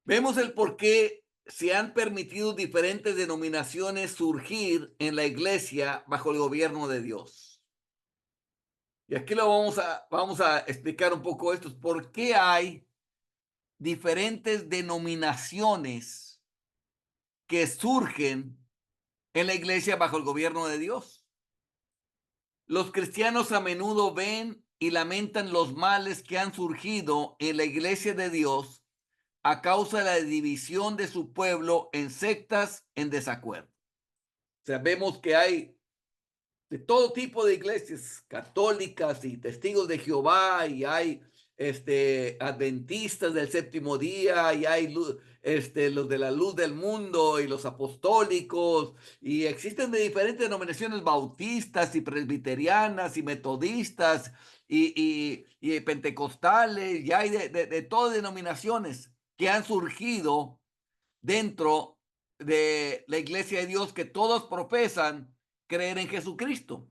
Vemos el por qué se han permitido diferentes denominaciones surgir en la iglesia bajo el gobierno de Dios. Y aquí vamos a explicar un poco esto. ¿Por qué hay diferentes denominaciones que surgen en la iglesia bajo el gobierno de Dios? Los cristianos a menudo ven y lamentan los males que han surgido en la iglesia de Dios a causa de la división de su pueblo en sectas en desacuerdo. O sea, vemos que hay de todo tipo de iglesias católicas y testigos de Jehová, y hay adventistas del séptimo día, y hay los de la luz del mundo y los apostólicos, y existen de diferentes denominaciones bautistas y presbiterianas y metodistas y pentecostales, y hay de todas denominaciones que han surgido dentro de la iglesia de Dios, que todos profesan creer en Jesucristo.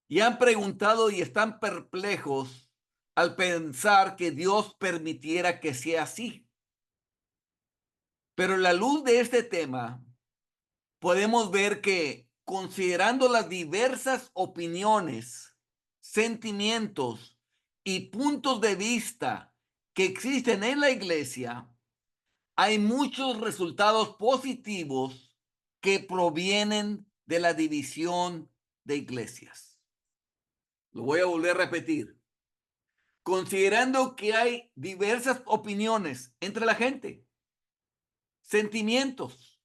Y han preguntado y están perplejos al pensar que Dios permitiera que sea así. Pero en la luz de este tema, podemos ver que, considerando las diversas opiniones, sentimientos y puntos de vista que existen en la iglesia, hay muchos resultados positivos que provienen de la división de iglesias. Lo voy a volver a repetir. Considerando que hay diversas opiniones entre la gente, sentimientos,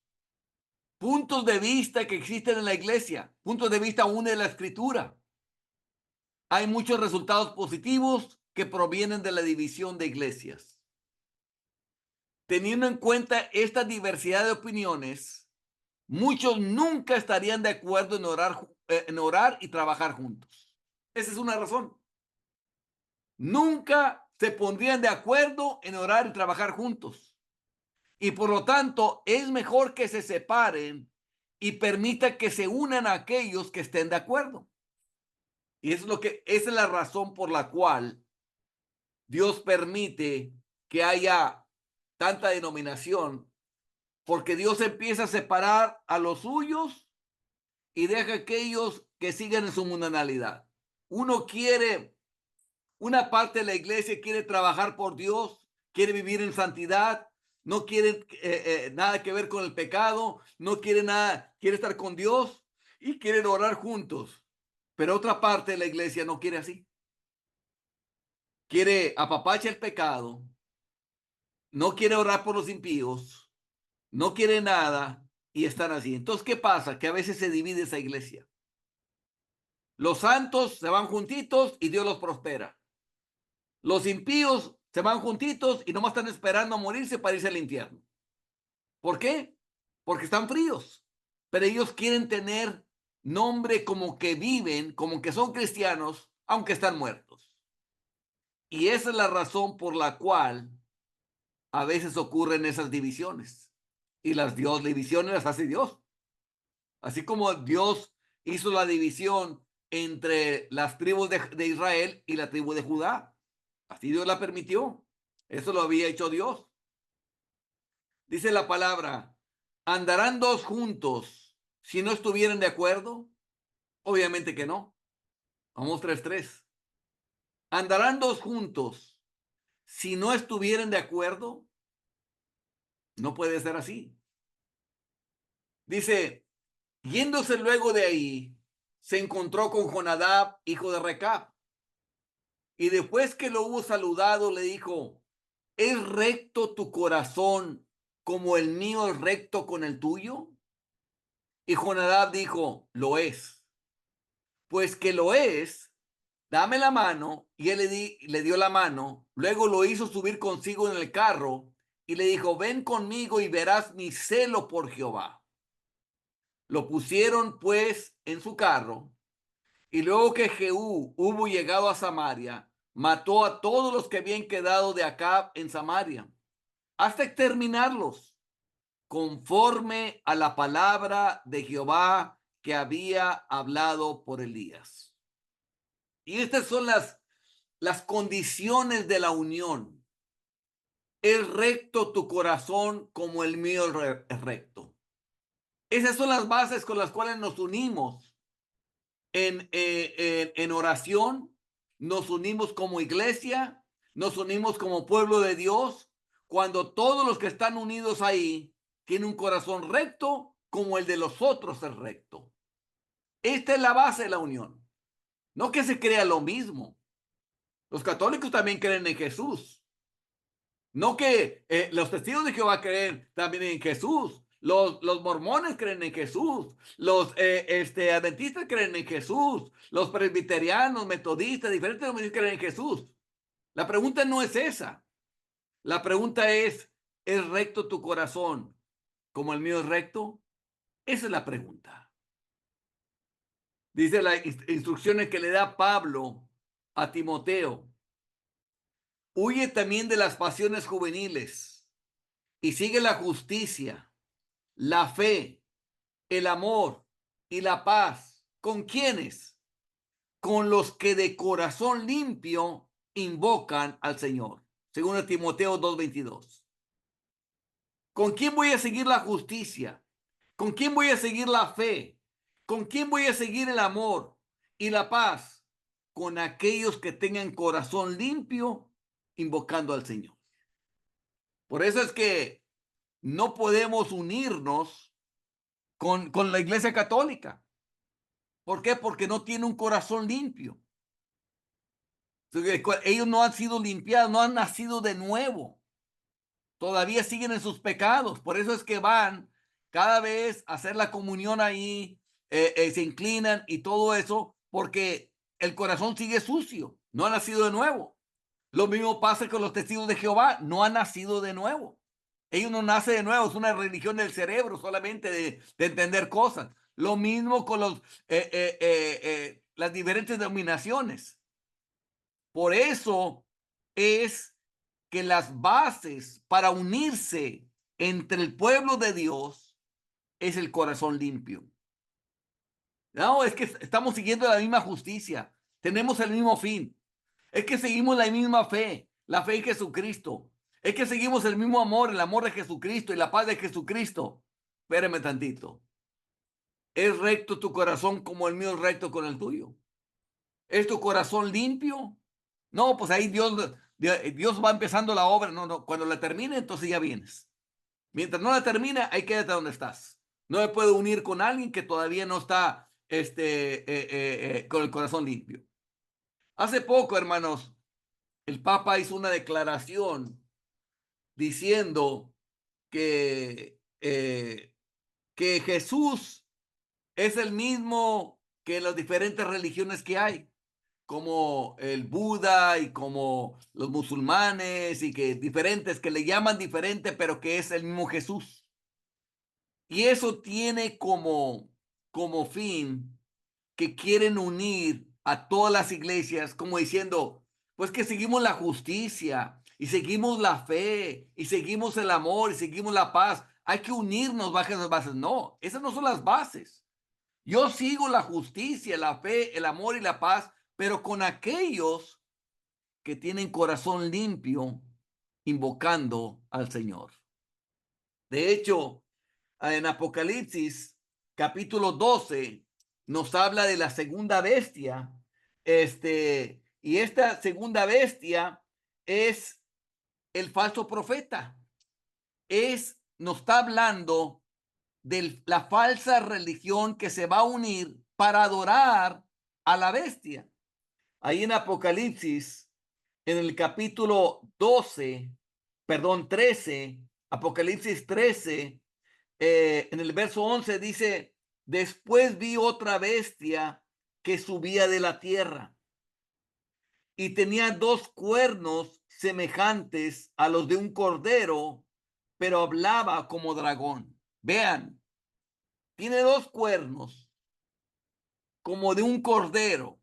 puntos de vista que existen en la iglesia, puntos de vista aún de la escritura, hay muchos resultados positivos que provienen de la división de iglesias. Teniendo en cuenta esta diversidad de opiniones, muchos nunca estarían de acuerdo en orar y trabajar juntos. Esa es una razón. Nunca se pondrían de acuerdo en orar y trabajar juntos. Y por lo tanto, es mejor que se separen y permita que se unan a aquellos que estén de acuerdo. Y esa es la razón por la cual Dios permite que haya tanta denominación, porque Dios empieza a separar a los suyos y deja a aquellos que sigan en su mundanalidad. Uno quiere, una parte de la iglesia quiere trabajar por Dios, quiere vivir en santidad, no quiere nada que ver con el pecado, no quiere nada, quiere estar con Dios y quieren orar juntos. Pero otra parte de la iglesia no quiere así. Quiere apapachar el pecado, no quiere orar por los impíos, no quiere nada y están así. Entonces, ¿qué pasa? Que a veces se divide esa iglesia. Los santos se van juntitos y Dios los prospera. Los impíos se van juntitos y nomás están esperando a morirse para irse al infierno. ¿Por qué? Porque están fríos. Pero ellos quieren tener nombre como que viven, como que son cristianos, aunque están muertos. Y esa es la razón por la cual a veces ocurren esas divisiones. Y las divisiones las hace Dios. Así como Dios hizo la división entre las tribus de Israel y la tribu de Judá. Así Dios la permitió. Eso lo había hecho Dios. Dice la palabra, ¿andarán dos juntos si no estuvieran de acuerdo? Obviamente que no. Vamos 3:3. ¿Andarán dos juntos si no estuvieran de acuerdo? No puede ser así. Dice, yéndose luego de ahí, se encontró con Jonadab, hijo de Recab. Y después que lo hubo saludado, le dijo, ¿es recto tu corazón como el mío es recto con el tuyo? Y Jonadab dijo, lo es. Pues que lo es, dame la mano. Y él le dio la mano. Luego lo hizo subir consigo en el carro y le dijo, ven conmigo y verás mi celo por Jehová. Lo pusieron pues en su carro. Y luego que Jehú hubo llegado a Samaria, mató a todos los que habían quedado de Acab en Samaria, hasta exterminarlos, conforme a la palabra de Jehová que había hablado por Elías. Y estas son las condiciones de la unión. es recto tu corazón como el mío es recto. Esas son las bases con las cuales nos unimos en oración, nos unimos como iglesia, nos unimos como pueblo de Dios, cuando todos los que están unidos ahí tienen un corazón recto como el de los otros es recto. Esta es la base de la unión. No que se crea lo mismo. Los católicos también creen en Jesús. No que los testigos de Jehová creen también en Jesús. Los mormones creen en Jesús. Los adventistas creen en Jesús. Los presbiterianos, metodistas, diferentes denominaciones creen en Jesús. La pregunta no es esa. La pregunta ¿es recto tu corazón como el mío es recto? Esa es la pregunta. Dice las instrucciones que le da Pablo a Timoteo. Huye también de las pasiones juveniles y sigue la justicia, la fe, el amor y la paz. ¿Con quiénes? Con los que de corazón limpio invocan al Señor. Según Timoteo 2:22. ¿Con quién voy a seguir la justicia? ¿Con quién voy a seguir la fe? ¿Con quién voy a seguir el amor y la paz? Con aquellos que tengan corazón limpio invocando al Señor. Por eso es que no podemos unirnos con la Iglesia Católica. ¿Por qué? Porque no tiene un corazón limpio. Ellos no han sido limpiados, no han nacido de nuevo. Todavía siguen en sus pecados. Por eso es que van cada vez a hacer la comunión ahí, se inclinan y todo eso, porque el corazón sigue sucio, no ha nacido de nuevo. Lo mismo pasa con los testigos de Jehová, no han nacido de nuevo. Ellos no nacen de nuevo, es una religión del cerebro solamente de entender cosas. Lo mismo con las diferentes denominaciones. Por eso es que las bases para unirse entre el pueblo de Dios es el corazón limpio. No, es que estamos siguiendo la misma justicia, tenemos el mismo fin, es que seguimos la misma fe, la fe en Jesucristo, es que seguimos el mismo amor, el amor de Jesucristo y la paz de Jesucristo. Espérame tantito. ¿Es recto tu corazón como el mío es recto con el tuyo? ¿Es tu corazón limpio? No, pues ahí Dios va empezando la obra. No, no, cuando la termine, entonces ya vienes. Mientras no la termina, ahí quédate donde estás. No me puedo unir con alguien que todavía no está con el corazón limpio. Hace poco, hermanos, el Papa hizo una declaración diciendo que Jesús es el mismo que las diferentes religiones que hay, como el Buda y como los musulmanes y que diferentes, que le llaman diferente, pero que es el mismo Jesús. Y eso tiene como fin que quieren unir a todas las iglesias, como diciendo, pues que seguimos la justicia y seguimos la fe y seguimos el amor y seguimos la paz. Hay que unirnos bajo esas bases. No, esas no son las bases. Yo sigo la justicia, la fe, el amor y la paz, pero con aquellos que tienen corazón limpio, invocando al Señor. De hecho, en Apocalipsis, capítulo 12, nos habla de la segunda bestia. Y esta segunda bestia es el falso profeta. Nos está hablando de la falsa religión que se va a unir para adorar a la bestia. Ahí en Apocalipsis, en el capítulo 13, Apocalipsis 13, en el verso 11 dice, después vi otra bestia que subía de la tierra y tenía dos cuernos semejantes a los de un cordero, pero hablaba como dragón. Vean, tiene dos cuernos como de un cordero,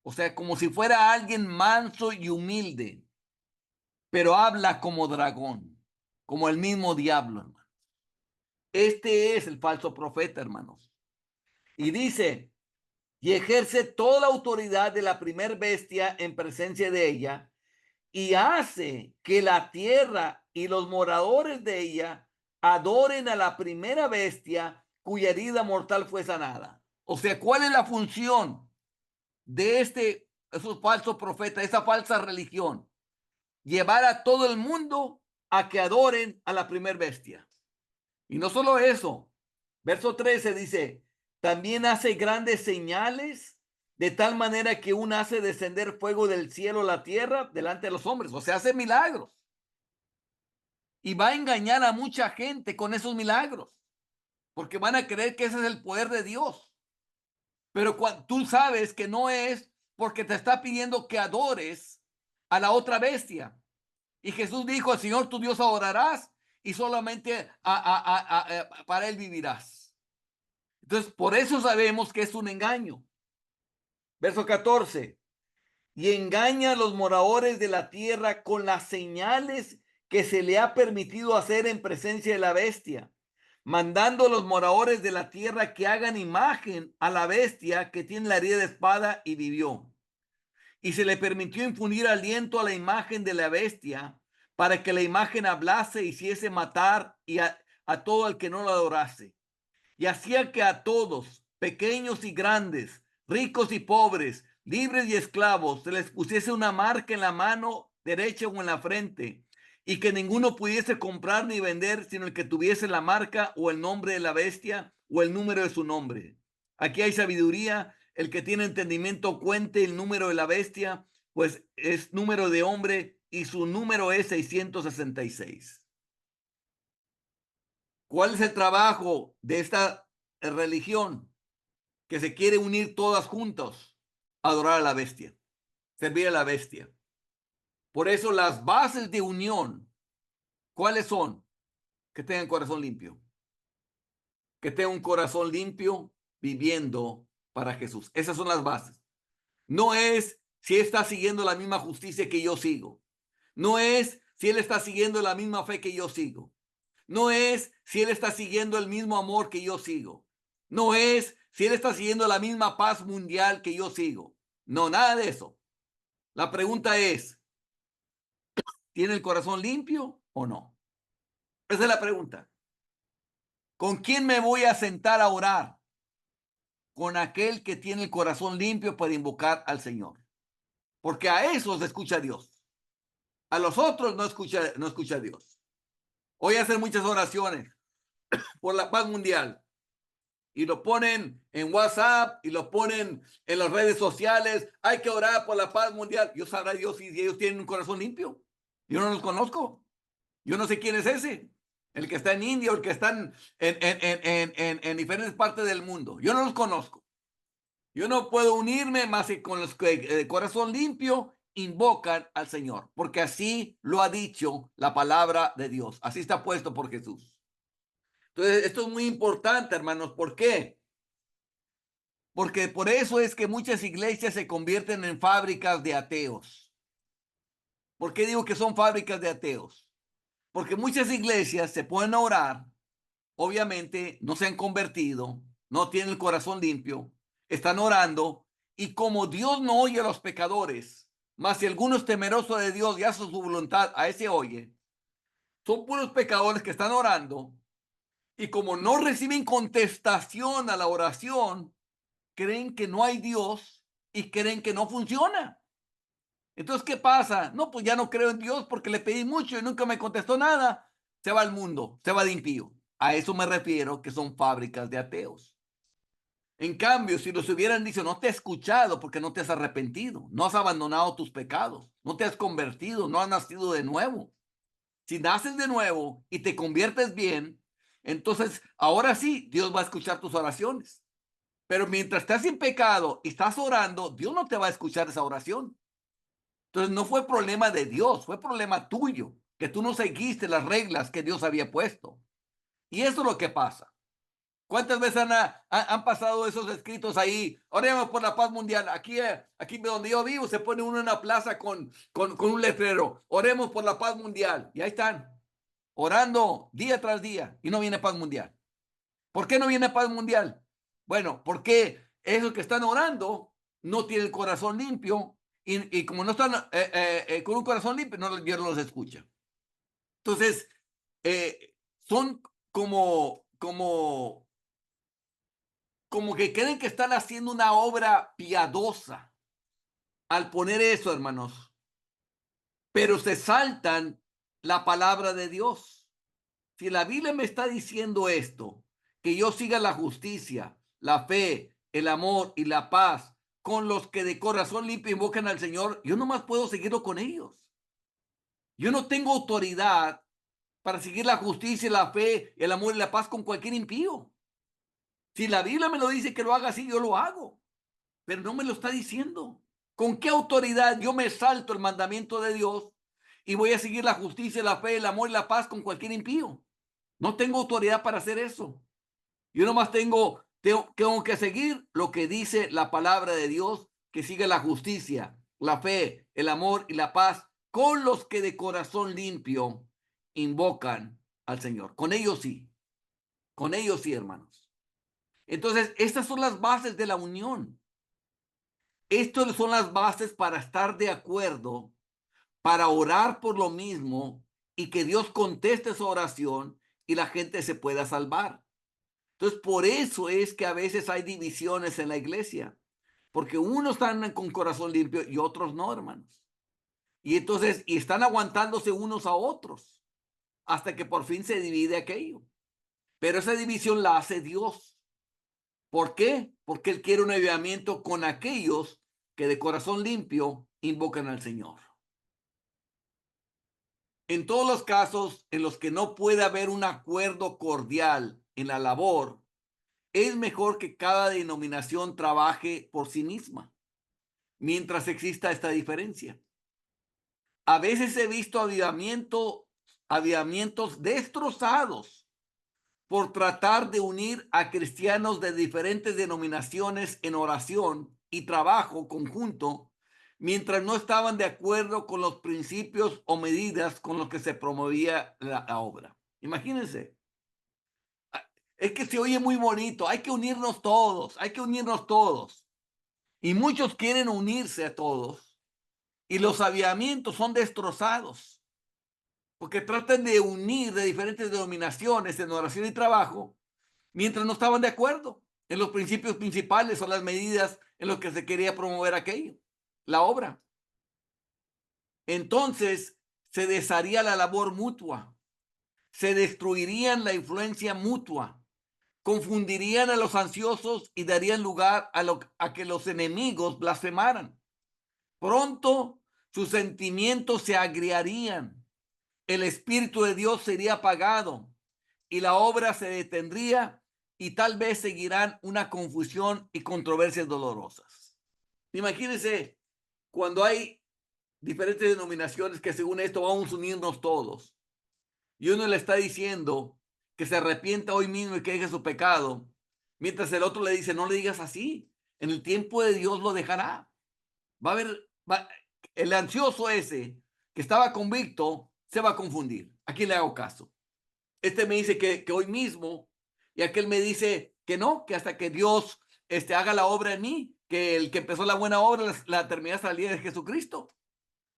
o sea, como si fuera alguien manso y humilde, pero habla como dragón, como el mismo diablo, hermano. Este es el falso profeta, hermanos. Y dice, y ejerce toda la autoridad de la primer bestia en presencia de ella, y hace que la tierra y los moradores de ella adoren a la primera bestia cuya herida mortal fue sanada. O sea, ¿cuál es la función de esos falsos profetas, esa falsa religión? Llevar a todo el mundo a que adoren a la primera bestia. Y no solo eso, verso 13 dice, también hace grandes señales de tal manera que uno hace descender fuego del cielo a la tierra delante de los hombres. O sea, hace milagros. Y va a engañar a mucha gente con esos milagros, porque van a creer que ese es el poder de Dios. Pero tú sabes que no es, porque te está pidiendo que adores a la otra bestia. Y Jesús dijo, al Señor tu Dios adorarás y solamente para él vivirás. Entonces, por eso sabemos que es un engaño. Verso 14. Y engaña a los moradores de la tierra con las señales que se le ha permitido hacer en presencia de la bestia, mandando a los moradores de la tierra que hagan imagen a la bestia que tiene la herida de espada y vivió. Y se le permitió infundir aliento a la imagen de la bestia para que la imagen hablase y hiciese matar a todo el que no la adorase. Y hacía que a todos, pequeños y grandes, ricos y pobres, libres y esclavos, se les pusiese una marca en la mano derecha o en la frente, y que ninguno pudiese comprar ni vender, sino el que tuviese la marca o el nombre de la bestia o el número de su nombre. Aquí hay sabiduría. El que tiene entendimiento cuente el número de la bestia, pues es número de hombre y su número es 666. ¿Cuál es el trabajo de esta religión? Que se quiere unir todas juntos, adorar a la bestia, servir a la bestia. Por eso las bases de unión, ¿cuáles son? Que tengan corazón limpio. Que tengan un corazón limpio viviendo para Jesús. Esas son las bases. No es si está siguiendo la misma justicia que yo sigo. No es si él está siguiendo la misma fe que yo sigo. No es si él está siguiendo el mismo amor que yo sigo. No es si él está siguiendo la misma paz mundial que yo sigo. No, nada de eso. La pregunta es, ¿tiene el corazón limpio o no? Esa es la pregunta. ¿Con quién me voy a sentar a orar? Con aquel que tiene el corazón limpio para invocar al Señor. Porque a esos escucha Dios. A los otros no escucha Dios. Hoy hacen muchas oraciones por la paz mundial. Y lo ponen en WhatsApp y lo ponen en las redes sociales. Hay que orar por la paz mundial. Yo sabrá Dios si ellos tienen un corazón limpio. Yo no los conozco. Yo no sé quién es ese. El que está en India o el que está en diferentes partes del mundo. Yo no los conozco. Yo no puedo unirme más que con los que de corazón limpio invocan al Señor. Porque así lo ha dicho la palabra de Dios. Así está puesto por Jesús. Entonces, esto es muy importante, hermanos. ¿Por qué? Porque por eso es que muchas iglesias se convierten en fábricas de ateos. ¿Por qué digo que son fábricas de ateos? Porque muchas iglesias se ponen a orar, obviamente no se han convertido, no tienen el corazón limpio, están orando y como Dios no oye a los pecadores, más si alguno es temeroso de Dios y hace su voluntad, a ese oye, son puros pecadores que están orando y como no reciben contestación a la oración, creen que no hay Dios y creen que no funciona. Entonces, ¿qué pasa? No, pues ya no creo en Dios porque le pedí mucho y nunca me contestó nada. Se va al mundo, se va de impío. A eso me refiero que son fábricas de ateos. En cambio, si los hubieran dicho, no te he escuchado porque no te has arrepentido, no has abandonado tus pecados, no te has convertido, no has nacido de nuevo. Si naces de nuevo y te conviertes bien, entonces ahora sí, Dios va a escuchar tus oraciones. Pero mientras estás en pecado y estás orando, Dios no te va a escuchar esa oración. Entonces no fue problema de Dios, fue problema tuyo, que tú no seguiste las reglas que Dios había puesto. Y eso es lo que pasa. ¿Cuántas veces han pasado esos escritos ahí? Oremos por la paz mundial. Aquí donde yo vivo se pone uno en una plaza con un letrero. Oremos por la paz mundial. Y ahí están, orando día tras día y no viene paz mundial. ¿Por qué no viene paz mundial? Bueno, porque esos que están orando no tienen el corazón limpio y como no están con un corazón limpio, no, Dios no los escucha. Entonces, son como que creen que están haciendo una obra piadosa al poner eso, hermanos, pero se saltan la palabra de Dios. Si la Biblia me está diciendo esto, que yo siga la justicia, la fe, el amor y la paz con los que de corazón limpio invocan al Señor, yo nomás puedo seguirlo con ellos. Yo no tengo autoridad para seguir la justicia, la fe, el amor y la paz con cualquier impío. Si la Biblia me lo dice que lo haga así, yo lo hago, pero no me lo está diciendo. ¿Con qué autoridad yo me salto el mandamiento de Dios y voy a seguir la justicia, la fe, el amor y la paz con cualquier impío? No tengo autoridad para hacer eso. Yo nomás tengo que seguir lo que dice la palabra de Dios, que sigue la justicia, la fe, el amor y la paz con los que de corazón limpio invocan al Señor. Con ellos sí, hermanos. Entonces, estas son las bases de la unión. Estas son las bases para estar de acuerdo, para orar por lo mismo y que Dios conteste su oración y la gente se pueda salvar. Entonces, por eso es que a veces hay divisiones en la iglesia, porque unos están con corazón limpio y otros no, hermanos. Y entonces, y están aguantándose unos a otros hasta que por fin se divide aquello. Pero esa división la hace Dios. ¿Por qué? Porque Él quiere un avivamiento con aquellos que de corazón limpio invocan al Señor. En todos los casos en los que no puede haber un acuerdo cordial en la labor, es mejor que cada denominación trabaje por sí misma, mientras exista esta diferencia. A veces he visto avivamientos destrozados por tratar de unir a cristianos de diferentes denominaciones en oración y trabajo conjunto, mientras no estaban de acuerdo con los principios o medidas con los que se promovía la obra. Imagínense. Es que se oye muy bonito, hay que unirnos todos, hay que unirnos todos. Y muchos quieren unirse a todos y los avivamientos son destrozados porque tratan de unir de diferentes denominaciones en oración y trabajo mientras no estaban de acuerdo en los principios principales o las medidas en los que se quería promover aquello, la obra. Entonces se desharía la labor mutua, se destruirían la influencia mutua, confundirían a los ansiosos y darían lugar a que los enemigos blasfemaran. Pronto sus sentimientos se agriarían, el Espíritu de Dios sería apagado y la obra se detendría y tal vez seguirán una confusión y controversias dolorosas. Imagínense cuando hay diferentes denominaciones que según esto vamos a unirnos todos y uno le está diciendo que se arrepienta hoy mismo y que deje su pecado, mientras el otro le dice, no le digas así, en el tiempo de Dios lo dejará. Va a haber, el ansioso ese que estaba convicto se va a confundir. ¿A quién le hago caso? Este me dice que hoy mismo y aquel me dice que no, que hasta que Dios haga la obra en mí, que el que empezó la buena obra la termina hasta el día de Jesucristo.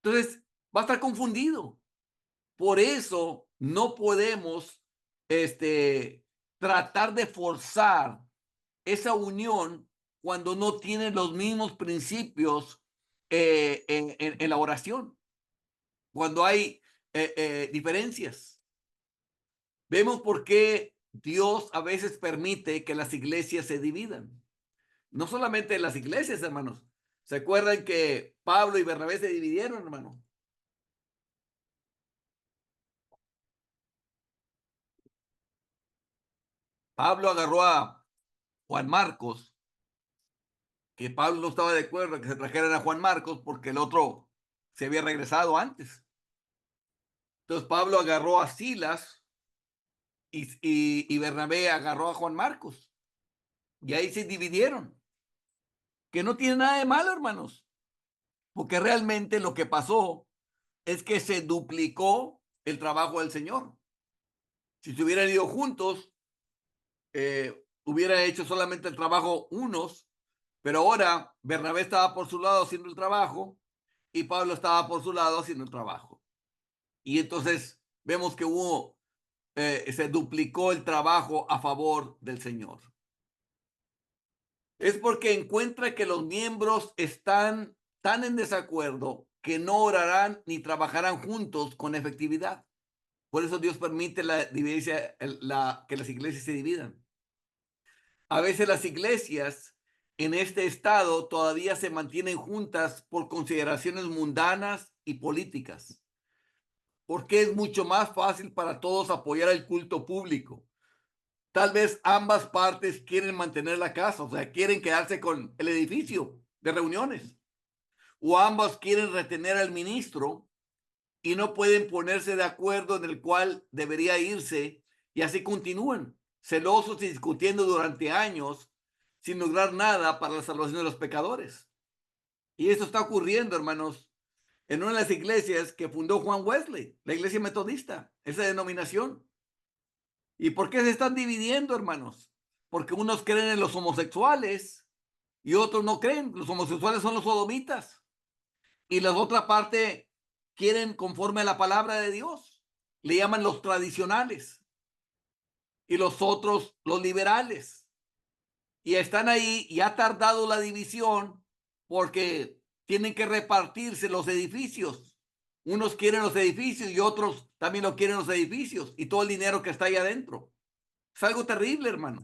Entonces va a estar confundido. Por eso no podemos tratar de forzar esa unión cuando no tienen los mismos principios en la oración, cuando hay diferencias. Vemos por qué Dios a veces permite que las iglesias se dividan. No solamente las iglesias, hermanos. ¿Se acuerdan que Pablo y Bernabé se dividieron, hermano? Pablo agarró a Juan Marcos, que Pablo no estaba de acuerdo en que se trajeran a Juan Marcos porque el otro se había regresado antes. Entonces Pablo agarró a Silas y Bernabé agarró a Juan Marcos. Y ahí se dividieron. Que no tiene nada de malo, hermanos. Porque realmente lo que pasó es que se duplicó el trabajo del Señor. Si se hubieran ido juntos, hubiera hecho solamente el trabajo unos, pero ahora Bernabé estaba por su lado haciendo el trabajo y Pablo estaba por su lado haciendo el trabajo. Y entonces vemos que se duplicó el trabajo a favor del Señor. Es porque encuentra que los miembros están tan en desacuerdo que no orarán ni trabajarán juntos con efectividad. Por eso Dios permite que las iglesias se dividan. A veces las iglesias en este estado todavía se mantienen juntas por consideraciones mundanas y políticas, porque es mucho más fácil para todos apoyar el culto público. Tal vez ambas partes quieren mantener la casa, o sea, quieren quedarse con el edificio de reuniones, o ambas quieren retener al ministro y no pueden ponerse de acuerdo en el cual debería irse, y así continúan, celosos y discutiendo durante años sin lograr nada para la salvación de los pecadores. Y esto está ocurriendo, hermanos, en una de las iglesias que fundó Juan Wesley, la iglesia metodista, esa denominación. ¿Y por qué se están dividiendo, hermanos? Porque unos creen en los homosexuales y otros no creen. Los homosexuales son los sodomitas. Y la otra parte quieren conforme a la palabra de Dios. Le llaman los tradicionales. Y los otros los liberales. Y están ahí y ha tardado la división porque tienen que repartirse los edificios. Unos quieren los edificios y otros también lo quieren los edificios y todo el dinero que está ahí adentro. Es algo terrible, hermanos.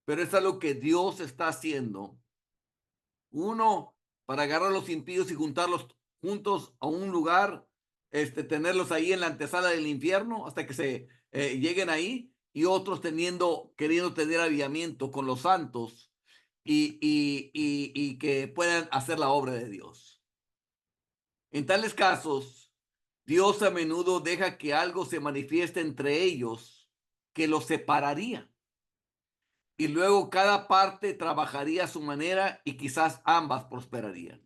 Pero es algo que Dios está haciendo. Uno, para agarrar a los impíos y juntarlos juntos a un lugar, tenerlos ahí en la antesala del infierno hasta que se lleguen ahí, y otros queriendo tener avivamiento con los santos y que puedan hacer la obra de Dios. En tales casos, Dios a menudo deja que algo se manifieste entre ellos que los separaría. Y luego cada parte trabajaría a su manera y quizás ambas prosperarían.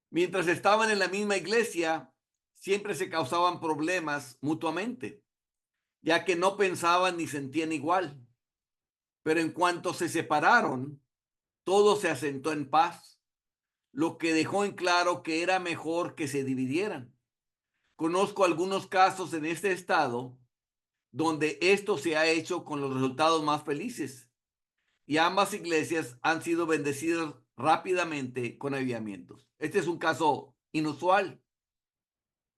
Mientras estaban en la misma iglesia, siempre se causaban problemas mutuamente, ya que no pensaban ni sentían igual. Pero en cuanto se separaron, todo se asentó en paz, lo que dejó en claro que era mejor que se dividieran. Conozco algunos casos en este estado donde esto se ha hecho con los resultados más felices, y ambas iglesias han sido bendecidas rápidamente con avivamientos. Este es un caso inusual,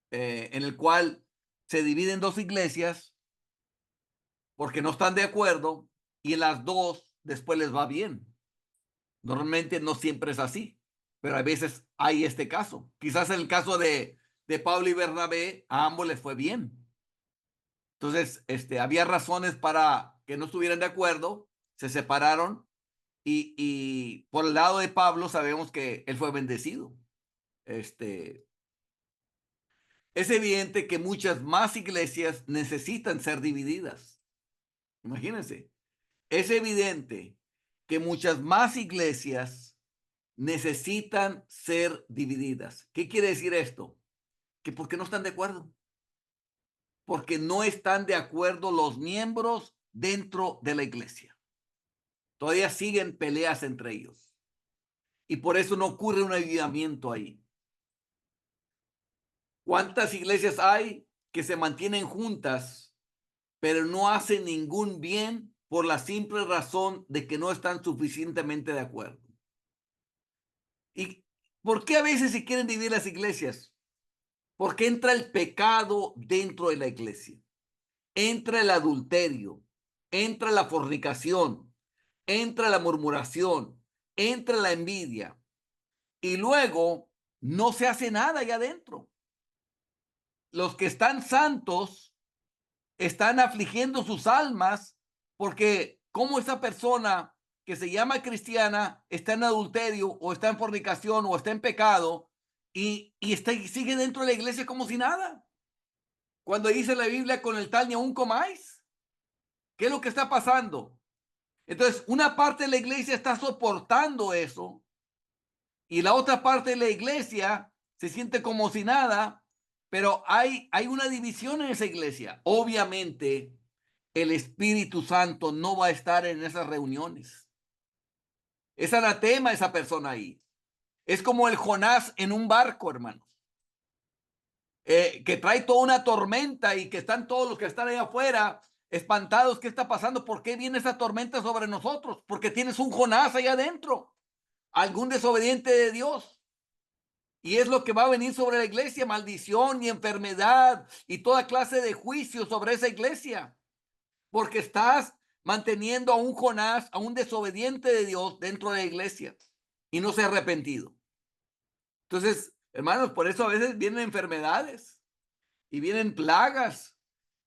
en el cual se dividen dos iglesias porque no están de acuerdo y en las dos después les va bien. Normalmente no siempre es así, pero a veces hay este caso. Quizás en el caso de Pablo y Bernabé, a ambos les fue bien. Entonces, había razones para que no estuvieran de acuerdo, se separaron. Y por el lado de Pablo sabemos que él fue bendecido. Este, es evidente que muchas más iglesias necesitan ser divididas. Imagínense. Es evidente que muchas más iglesias necesitan ser divididas. ¿Qué quiere decir esto? Que porque no están de acuerdo. Porque no están de acuerdo los miembros dentro de la iglesia. Todavía siguen peleas entre ellos. Y por eso no ocurre un avivamiento ahí. ¿Cuántas iglesias hay que se mantienen juntas, pero no hacen ningún bien por la simple razón de que no están suficientemente de acuerdo? ¿Y por qué a veces se quieren dividir las iglesias? Porque entra el pecado dentro de la iglesia. Entra el adulterio, entra la fornicación, entra la murmuración, entra la envidia. Y luego no se hace nada allá adentro. Los que están santos están afligiendo sus almas porque como esa persona que se llama cristiana está en adulterio o está en fornicación o está en pecado y sigue dentro de la iglesia como si nada. Cuando dice la Biblia, con el tal ni aún comáis. ¿Qué es lo que está pasando? Entonces, una parte de la iglesia está soportando eso y la otra parte de la iglesia se siente como si nada, pero hay una división en esa iglesia. Obviamente, el Espíritu Santo no va a estar en esas reuniones. Es anatema esa persona ahí. Es como el Jonás en un barco, hermanos. Que trae toda una tormenta y que están todos los que están ahí afuera espantados. ¿Qué está pasando? ¿Por qué viene esa tormenta sobre nosotros? Porque tienes un Jonás allá adentro, algún desobediente de Dios. Y es lo que va a venir sobre la iglesia: maldición y enfermedad y toda clase de juicio sobre esa iglesia, porque estás manteniendo a un Jonás, a un desobediente de Dios dentro de la iglesia y no se ha arrepentido. Entonces, hermanos, por eso a veces vienen enfermedades y vienen plagas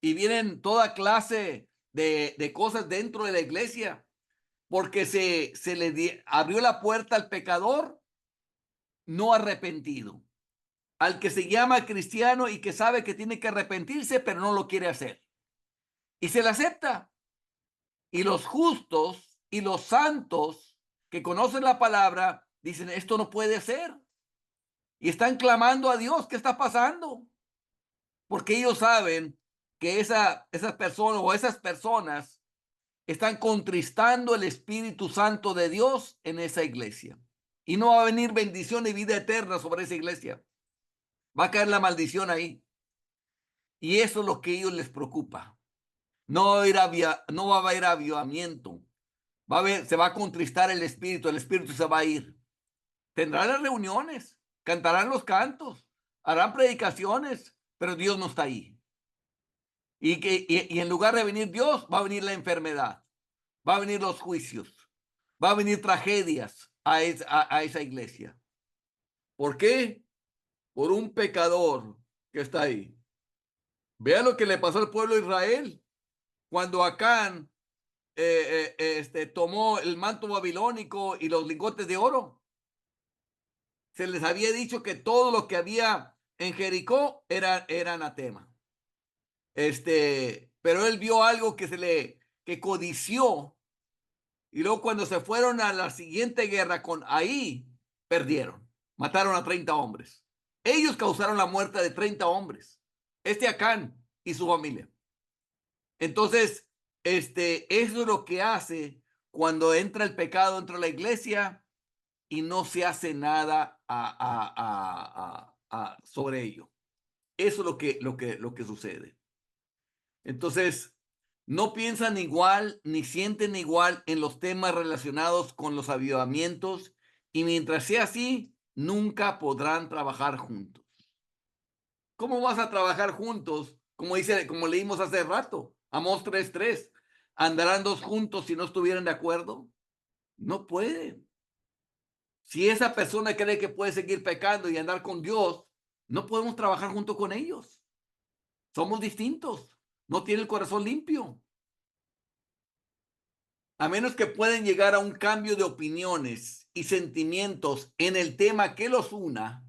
y vienen toda clase de cosas dentro de la iglesia, porque se le abrió la puerta al pecador no arrepentido, al que se llama cristiano y que sabe que tiene que arrepentirse, pero no lo quiere hacer. Y se le acepta. Y los justos y los santos que conocen la palabra dicen, esto no puede ser. Y están clamando a Dios, ¿qué está pasando? Porque ellos saben que esas personas o esas personas están contristando el Espíritu Santo de Dios en esa iglesia. Y no va a venir bendición y vida eterna sobre esa iglesia. Va a caer la maldición ahí. Y eso es lo que a ellos les preocupa. No va a haber avivamiento. Se va a contristar el espíritu se va a ir. Tendrán las reuniones, cantarán los cantos, harán predicaciones, pero Dios no está ahí. Y en lugar de venir Dios, va a venir la enfermedad, va a venir los juicios, va a venir tragedias a esa iglesia. ¿Por qué? Por un pecador que está ahí. Vea lo que le pasó al pueblo de Israel cuando Acán tomó el manto babilónico y los lingotes de oro. Se les había dicho que todo lo que había en Jericó era anatema. Pero él vio algo que codició, y luego cuando se fueron a la siguiente guerra con Ahí, perdieron. Mataron a 30 hombres. Ellos causaron la muerte de 30 hombres. Acán y su familia. Entonces, eso es lo que hace cuando entra el pecado dentro de la iglesia y no se hace nada sobre ello. Eso es lo que sucede. Entonces, no piensan igual ni sienten igual en los temas relacionados con los avivamientos, y mientras sea así, nunca podrán trabajar juntos. ¿Cómo vas a trabajar juntos? Como leímos hace rato, Amós 3:3. ¿Andarán dos juntos si no estuvieran de acuerdo? No pueden. Si esa persona cree que puede seguir pecando y andar con Dios, no podemos trabajar junto con ellos. Somos distintos. No tiene el corazón limpio. A menos que puedan llegar a un cambio de opiniones y sentimientos en el tema que los una,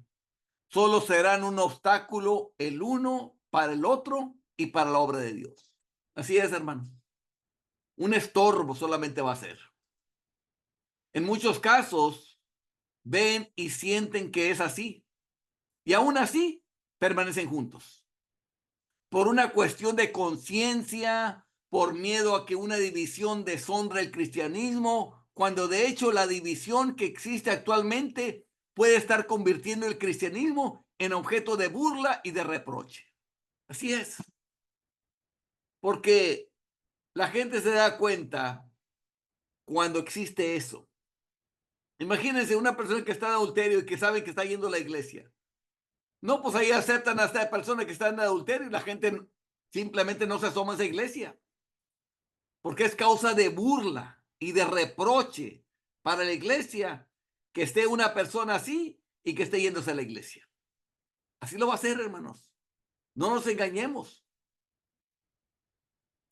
solo serán un obstáculo el uno para el otro y para la obra de Dios. Así es, hermanos. Un estorbo solamente va a ser. En muchos casos, ven y sienten que es así, y aún así permanecen juntos. Por una cuestión de conciencia, por miedo a que una división deshonre el cristianismo, cuando de hecho la división que existe actualmente puede estar convirtiendo el cristianismo en objeto de burla y de reproche. Así es. Porque la gente se da cuenta cuando existe eso. Imagínense una persona que está en adulterio y que sabe que está yendo a la iglesia. No, pues ahí aceptan a esta persona que está en adulterio y la gente simplemente no se asoma a esa iglesia. Porque es causa de burla y de reproche para la iglesia que esté una persona así y que esté yéndose a la iglesia. Así lo va a hacer, hermanos. No nos engañemos.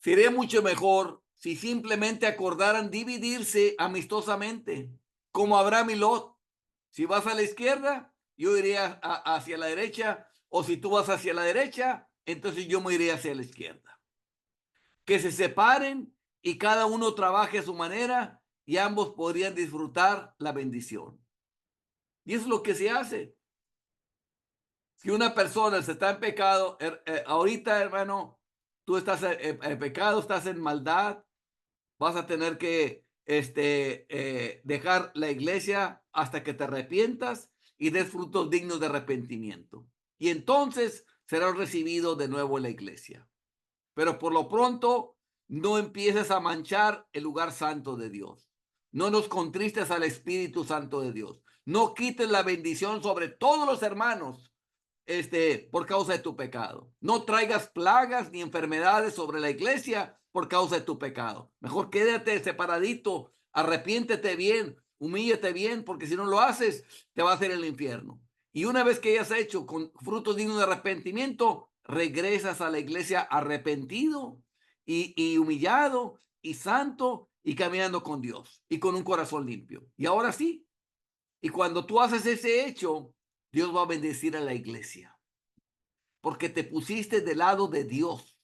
Sería mucho mejor si simplemente acordaran dividirse amistosamente, como Abraham y Lot. Si vas a la izquierda, yo iría hacia la derecha, o si tú vas hacia la derecha, entonces yo me iré hacia la izquierda. Que se separen y cada uno trabaje a su manera y ambos podrían disfrutar la bendición. Y eso es lo que se hace. Si una persona se está en pecado, ahorita, hermano, tú estás en pecado, estás en maldad, vas a tener que dejar la iglesia hasta que te arrepientas y des frutos dignos de arrepentimiento. Y entonces serás recibido de nuevo en la iglesia. Pero por lo pronto, no empieces a manchar el lugar santo de Dios. No nos contristes al Espíritu Santo de Dios. No quites la bendición sobre todos los hermanos, por causa de tu pecado. No traigas plagas ni enfermedades sobre la iglesia por causa de tu pecado. Mejor quédate separadito, arrepiéntete bien, humíllate bien, porque si no lo haces, te va a hacer el infierno. Y una vez que hayas hecho con frutos dignos de arrepentimiento, regresas a la iglesia arrepentido y humillado y santo y caminando con Dios y con un corazón limpio. Y ahora sí, y cuando tú haces ese hecho, Dios va a bendecir a la iglesia, porque te pusiste del lado de Dios,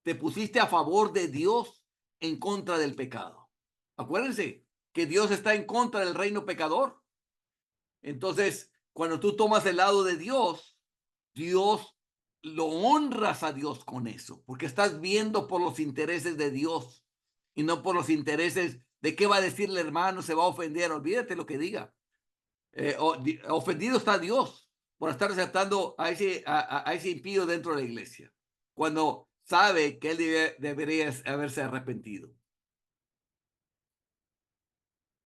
te pusiste a favor de Dios en contra del pecado. Acuérdense que Dios está en contra del reino pecador. Entonces, cuando tú tomas el lado de Dios, Dios lo honras a Dios con eso, porque estás viendo por los intereses de Dios y no por los intereses de qué va a decir el hermano, se va a ofender, olvídate lo que diga. Ofendido está Dios por estar aceptando a ese impío dentro de la iglesia, cuando sabe que él debería haberse arrepentido.